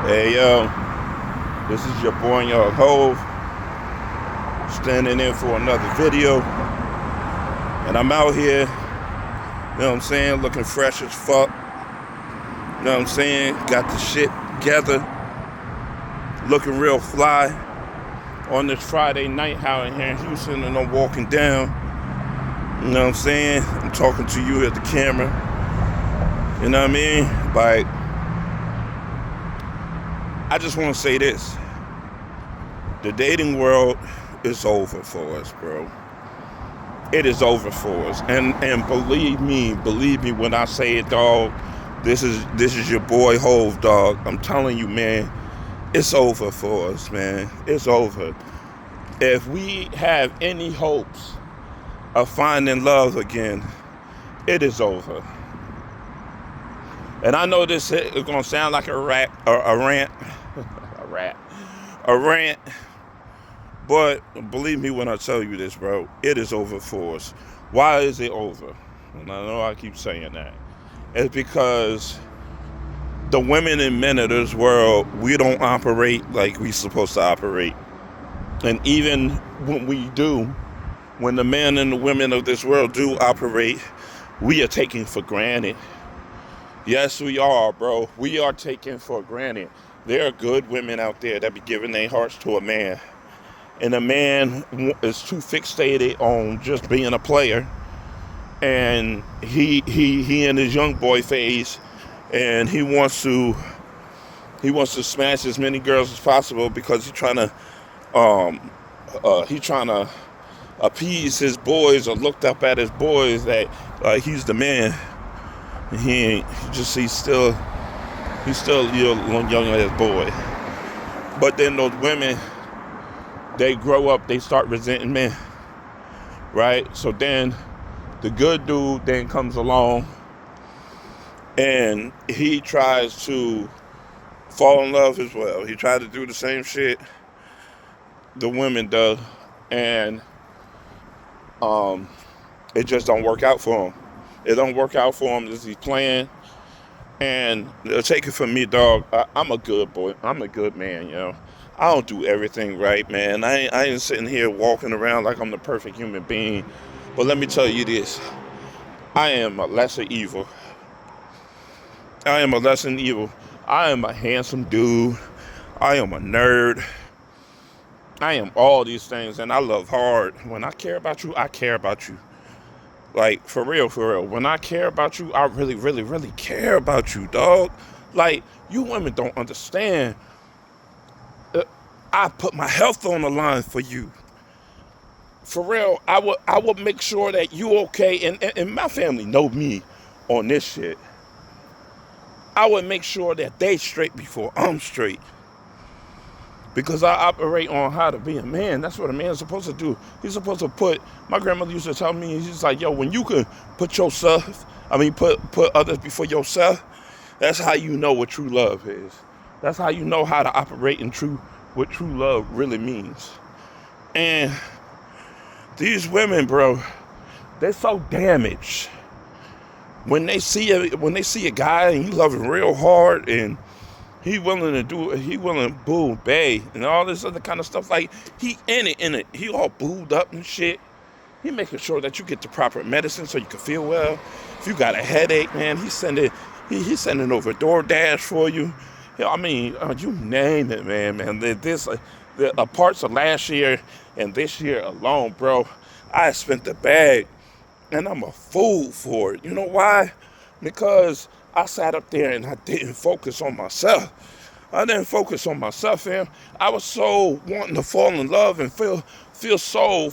Hey yo, this is your boy your Hove, standing in for another video. And I'm out here, you know what I'm saying, looking fresh as fuck. You know what I'm saying? Got the shit together, looking real fly on this Friday night out here in Houston, and I'm walking down. You know what I'm saying? I'm talking to you at the camera. You know what I mean? Like, I just want to say this. The dating world is over for us, bro. It is over for us. And believe me when I say it, dog. This is your boy Hove, dog. I'm telling you, man, it's over for us, man. It's over. If we have any hopes of finding love again, it is over. And I know this is gonna sound like a rant, a rant. But believe me when I tell you this, bro, it is over for us. Why is it over? And I know I keep saying that. It's because the women and men of this world, we don't operate like we supposed to operate. And even when we do, when the men and the women of this world do operate, we are taking for granted. Yes, we are, bro. We are taking for granted. There are good women out there that be giving their hearts to a man. And a man is too fixated on just being a player. And he in his young boy phase, and he wants to smash as many girls as possible because he's trying to appease his boys, or looked up at his boys that he's the man. And he's still young as boy. But then those women, they grow up, they start resenting men, right? So then the good dude then comes along, and he tries to fall in love as well. He tried to do the same shit the women do, and it just don't work out for him. It don't work out for him as he's playing. And take it from me, dog. I'm a good boy. I'm a good man, you know. I don't do everything right, man. I ain't sitting here walking around like I'm the perfect human being. But let me tell you this. I am a lesser evil. I am a lesser evil. I am a handsome dude. I am a nerd. I am all these things, and I love hard. When I care about you, I care about you. Like, for real. When I care about you, I really, really, really care about you, dog. Like, you women don't understand. I put my health on the line for you. For real, I would make sure that you okay, and my family know me on this shit. I would make sure that they straight before I'm straight. Because I operate on how to be a man. That's what a man's supposed to do. He's supposed to my grandmother used to tell me, she's like, yo, when you can put others before yourself, that's how you know what true love is. That's how you know how to operate in what true love really means. And these women, bro, they're so damaged. When they see a guy and he loving real hard, and he willing to boo, bae, and all this other kind of stuff. Like, he in it. He all booed up and shit. He making sure that you get the proper medicine so you can feel well. If you got a headache, man, he's sending over DoorDash for you. I mean, you name it, man. The parts of last year and this year alone, bro, I spent the bag, and I'm a fool for it. You know why? Because I sat up there and I didn't focus on myself. Fam. I was so wanting to fall in love and feel so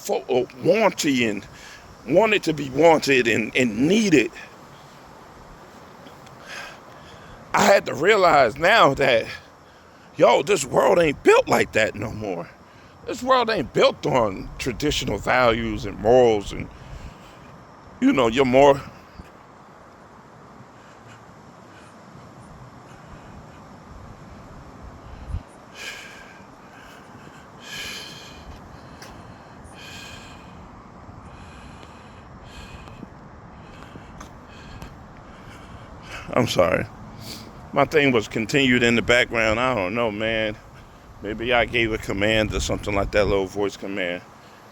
wanted to be wanted and needed. I had to realize now that, yo, this world ain't built like that no more. This world ain't built on traditional values and morals, and, you're more. I'm sorry. my thing was continued in the background. I don't know, man. Maybe I gave a command or something like that, little voice command,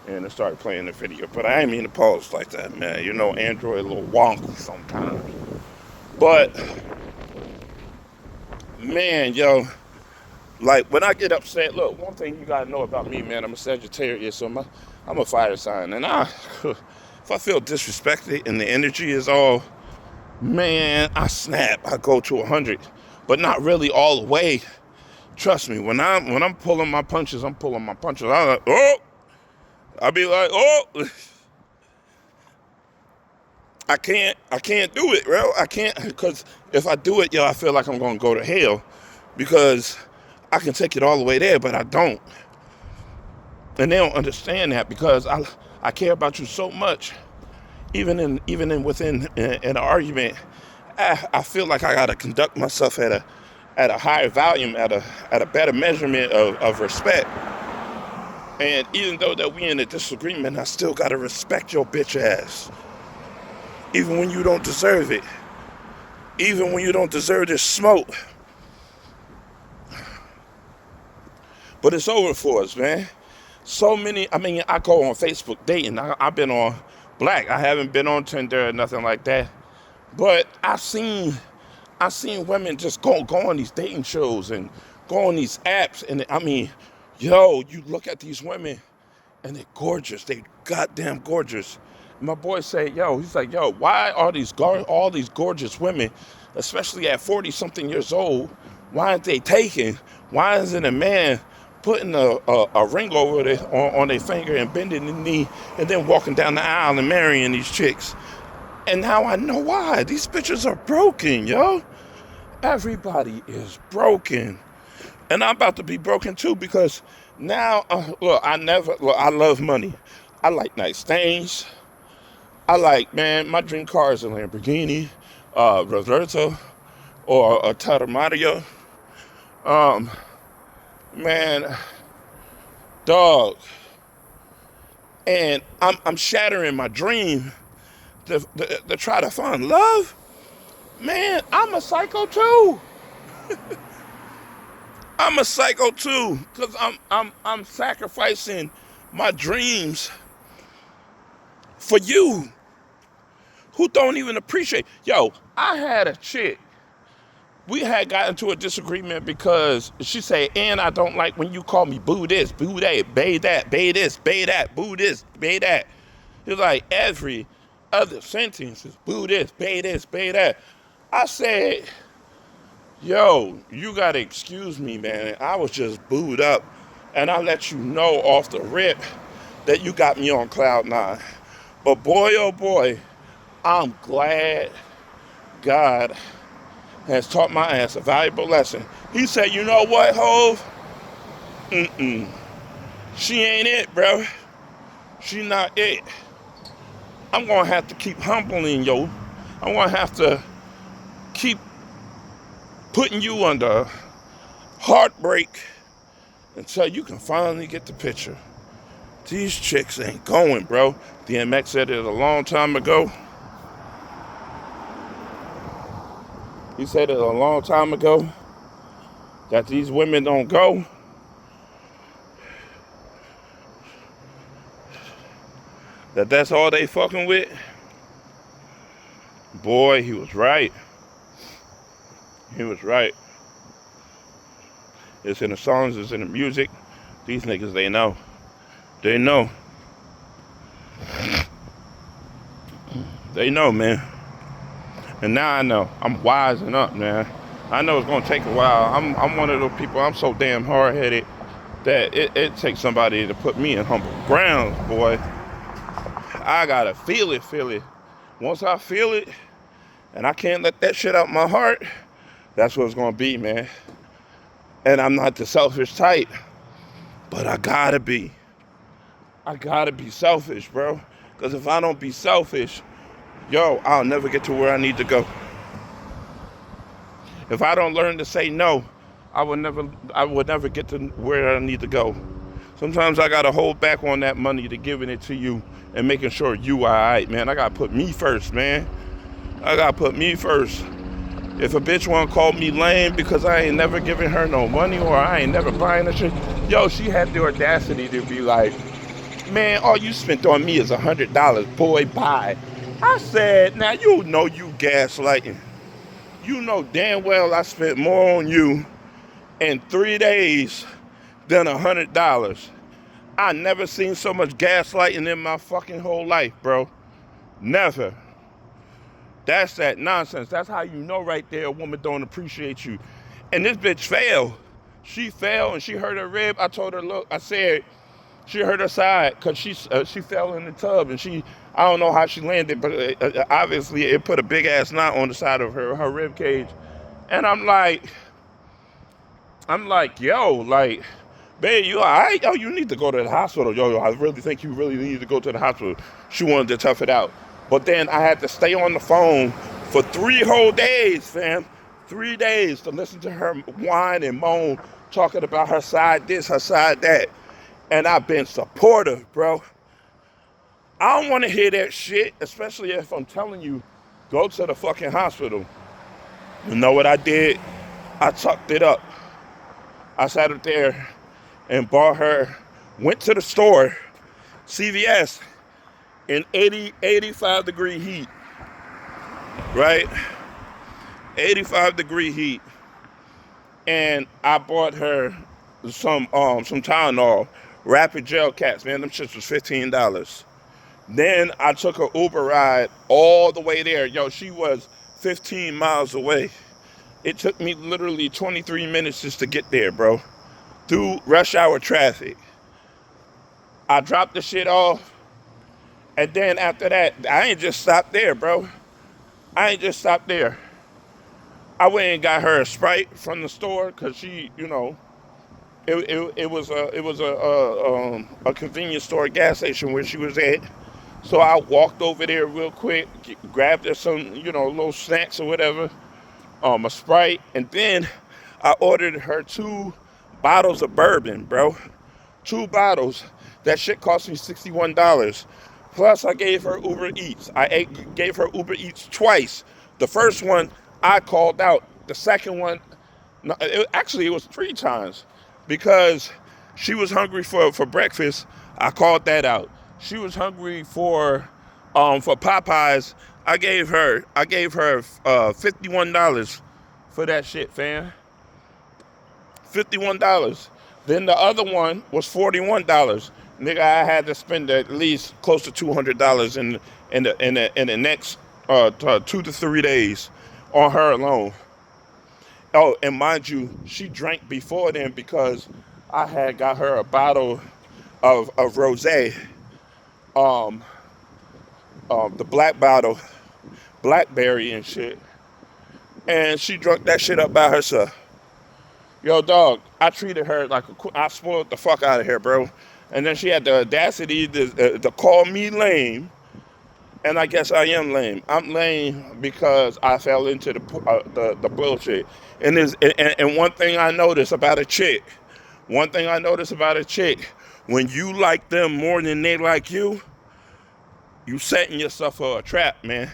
and it started playing the video. But I ain't mean to pause like that, man. You know, Android a little wonky sometimes. But, man, yo, like, when I get upset, look, one thing you gotta know about me, man, I'm a Sagittarius, so I'm a fire sign. And if I feel disrespected and the energy is all, man, I snap. I go to 100, but not really all the way. Trust me, when I'm pulling my punches, I'm pulling my punches. I'm like, oh, I'll be like, oh, I can't do it, bro. I can't, because if I do it, yo, I feel like I'm gonna go to hell, because I can take it all the way there, but I don't. And they don't understand that, because I care about you so much. Even within an argument, I feel like I gotta conduct myself at a higher volume, at a better measurement of respect. And even though that we in a disagreement, I still gotta respect your bitch ass. Even when you don't deserve it. Even when you don't deserve this smoke. But it's over for us, man. So many, I mean, I go on Facebook dating. I've been on Black. I haven't been on Tinder or nothing like that. But I seen women just go on these dating shows and go on these apps. And I mean, yo, you look at these women and they're gorgeous. They goddamn gorgeous. And my boy say, yo, he's like, yo, why are all these gorgeous women, especially at 40-something years old, why aren't they taken? Why isn't a man putting a ring over on their finger and bending the knee and then walking down the aisle and marrying these chicks? And now I know why. These bitches are broken, yo. Everybody is broken. And I'm about to be broken too, because now, I love money. I like nice things. I like, man, my dream car is a Lamborghini, Roberto, or a Taramario. Man, dog. And I'm shattering my dream to try to find love. Man, I'm a psycho too. I'm a psycho too, because I'm sacrificing my dreams for you, who don't even appreciate. Yo, I had a chick. We had gotten into a disagreement because she said, and I don't like when you call me boo this, boo that, bae that, bae this, bae that, boo this, bae that. It's like every other sentence is boo this, bae that. I said, yo, you gotta excuse me, man. I was just booed up, and I let you know off the rip that you got me on cloud 9. But boy, oh boy, I'm glad God has taught my ass a valuable lesson. He said, you know what, Hove? She ain't it, bro. She not it. I'm gonna have to keep humbling you. I'm gonna have to keep putting you under heartbreak until you can finally get the picture. These chicks ain't going, bro. DMX said it a long time ago. He said it a long time ago that these women don't go. That's all they fucking with. Boy, he was right. He was right. It's in the songs, it's in the music. These niggas, they know. They know. They know, man. And now I know. I'm wising up, man. I know it's gonna take a while. I'm one of those people, I'm so damn hard-headed that it takes somebody to put me in humble grounds, boy. I gotta feel it. Once I feel it, and I can't let that shit out my heart, that's what it's gonna be, man. And I'm not the selfish type, but I gotta be selfish, bro. Because if I don't be selfish, yo, I'll never get to where I need to go. If I don't learn to say no, I would never get to where I need to go. Sometimes I gotta hold back on that money to giving it to you and making sure you are all right, man. I gotta put me first, man. I gotta put me first. If a bitch wanna call me lame because I ain't never giving her no money or I ain't never buying her shit, yo, she had the audacity to be like, man, all you spent on me is $100, boy, bye. I said, now you know you gaslighting. You know damn well I spent more on you in 3 days than $100. I never seen so much gaslighting in my fucking whole life, bro. Never. That's that nonsense. That's how you know right there a woman don't appreciate you. And this bitch fell. She fell and she hurt her rib. I told her, look, I said, she hurt her side because she fell in the tub and I don't know how she landed, but obviously it put a big ass knot on the side of her rib cage. And I'm like, yo, like, babe, you all right? Yo, you need to go to the hospital. Yo, I really think you really need to go to the hospital. She wanted to tough it out. But then I had to stay on the phone for 3 whole days, fam. 3 days to listen to her whine and moan, talking about her side this, her side that. And I've been supportive, bro. I don't want to hear that shit, especially if I'm telling you, go to the fucking hospital. You know what I did? I tucked it up. I sat up there and bought her, went to the store, CVS, in 85 degree heat, right? 85 degree heat. And I bought her some Tylenol, rapid gel caps, man, them shits was $15. Then I took an Uber ride all the way there. Yo, she was 15 miles away. It took me literally 23 minutes just to get there, bro. Through rush hour traffic. I dropped the shit off. And then after that, I ain't just stopped there, bro. I ain't just stopped there. I went and got her a Sprite from the store because she, you know, it was a convenience store gas station where she was at. So I walked over there real quick, grabbed her some, you know, little snacks or whatever, a Sprite, and then I ordered her 2 bottles of bourbon, bro. 2 bottles. That shit cost me $61. Plus, I gave her Uber Eats. Gave her Uber Eats twice. The first one, I called out. The second one, no, actually, it was 3 times because she was hungry for breakfast. I called that out. She was hungry for Popeyes. I gave her $51 for that shit, fam. $51. Then the other one was $41. Nigga, I had to spend at least close to $200 in the next 2 to 3 days on her alone. Oh, and mind you, she drank before then because I had got her a bottle of rosé, the black bottle, blackberry and shit, and she drunk that shit up by herself. Yo, dog, I treated her like I spoiled the fuck out of her, bro. And then she had the audacity to call me lame. And I guess I am lame. I'm lame because I fell into the bullshit. And one thing I noticed about a chick, when you like them more than they like you setting yourself for a trap, man.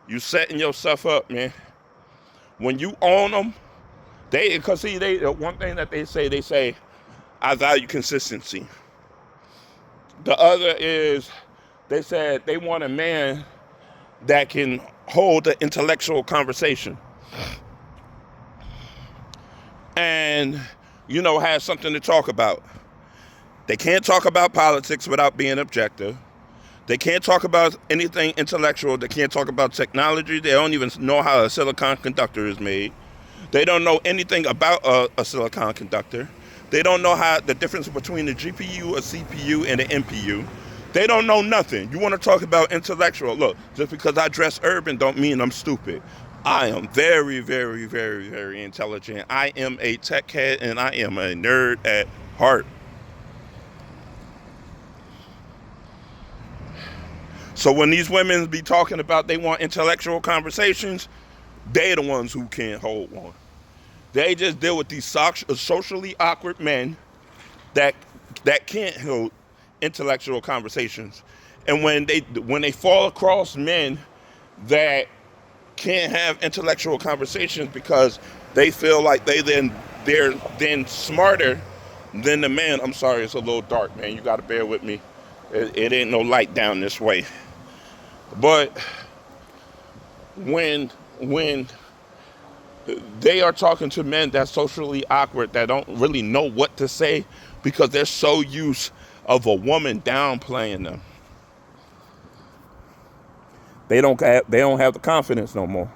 You setting yourself up, man. When you own them, one thing that they say, I value consistency. The other is, they said they want a man that can hold an intellectual conversation and, you know, have something to talk about. They can't talk about politics without being objective. They can't talk about anything intellectual. They can't talk about technology. They don't even know how a silicon conductor is made. They don't know anything about a silicon conductor. They don't know how the difference between a GPU, a CPU, and an NPU. They don't know nothing. You want to talk about intellectual? Look, just because I dress urban don't mean I'm stupid. I am very, very, very, very intelligent. I am a tech head and I am a nerd at heart. So when these women be talking about they want intellectual conversations, they the ones who can't hold one. They just deal with these socially awkward men that can't hold intellectual conversations. And when they fall across men that can't have intellectual conversations because they feel like they're then smarter than the man. I'm sorry, it's a little dark, man. You got to bear with me. It ain't no light down this way. But when they are talking to men that's socially awkward, that don't really know what to say because they're so used of a woman downplaying them, they don't have the confidence no more.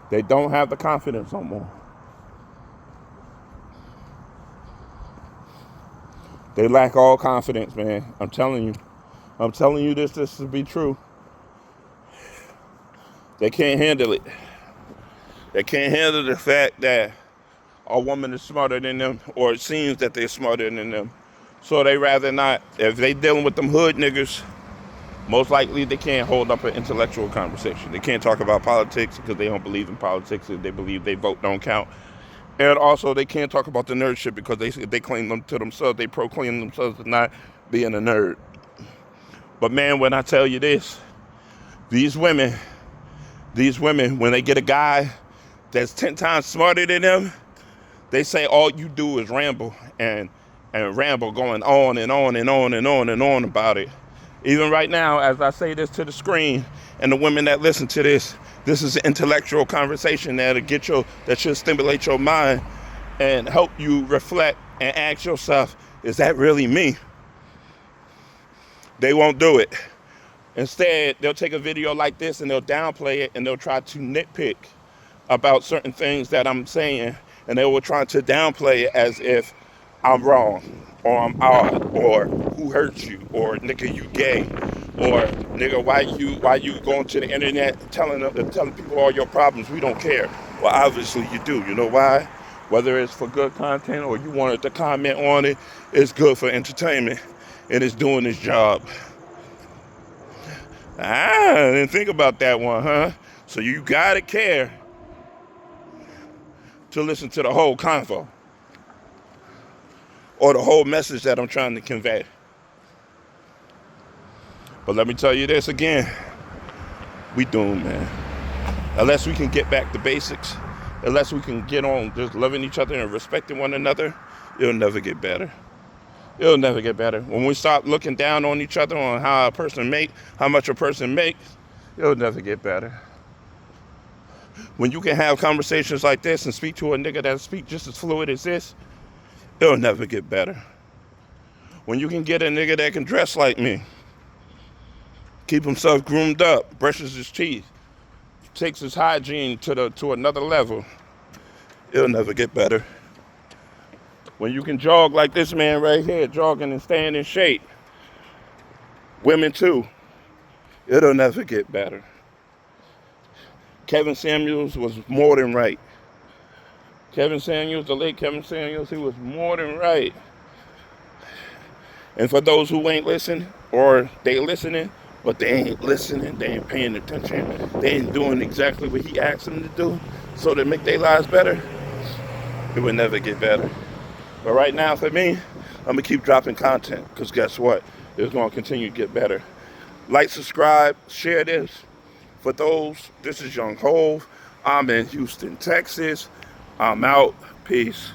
They don't have the confidence no more. They lack all confidence, man. I'm telling you this to be true. They can't handle it. They can't handle the fact that a woman is smarter than them, or it seems that they're smarter than them. So they rather not. If they dealing with them hood niggas, most likely they can't hold up an intellectual conversation. They can't talk about politics because they don't believe in politics, and they believe they vote don't count. And also they can't talk about the nerd shit because they claim them to themselves. They proclaim themselves as not being a nerd. But man, when I tell you this, these women, when they get a guy that's 10 times smarter than them, they say all you do is ramble and ramble, going on and on and on and on and on about it. Even right now, as I say this to the screen, and the women that listen to this is an intellectual conversation that should stimulate your mind and help you reflect and ask yourself, is that really me? They won't do it. Instead, they'll take a video like this and they'll downplay it, and they'll try to nitpick about certain things that I'm saying, and they will try to downplay it as if I'm wrong, or I'm odd, or who hurt you, or nigga you gay, or nigga why you going to the internet telling people all your problems? We don't care. Well, obviously you do. You know why? Whether it's for good content or you wanted to comment on it, it's good for entertainment, and it's doing its job. I didn't think about that one, huh? So you gotta care to listen to the whole convo or the whole message that I'm trying to convey. But let me tell you this again, we doomed, man. Unless we can get back to basics, unless we can get on just loving each other and respecting one another, it'll never get better. It'll never get better. When we stop looking down on each other on how much a person makes, it'll never get better. When you can have conversations like this and speak to a nigga that speaks just as fluid as this, it'll never get better. When you can get a nigga that can dress like me, keep himself groomed up, brushes his teeth, takes his hygiene to another level, it'll never get better. When you can jog like this man right here, jogging and staying in shape, women too, it'll never get better. Kevin Samuels was more than right. The late Kevin Samuels, he was more than right. And for those who ain't listening, or they listening, but they ain't listening, they ain't paying attention, they ain't doing exactly what he asked them to do so to make their lives better, it will never get better. But right now, for me, I'm going to keep dropping content, because guess what? It's going to continue to get better. Like, subscribe, share this. For those, this is Young Hove. I'm in Houston, Texas. I'm out. Peace.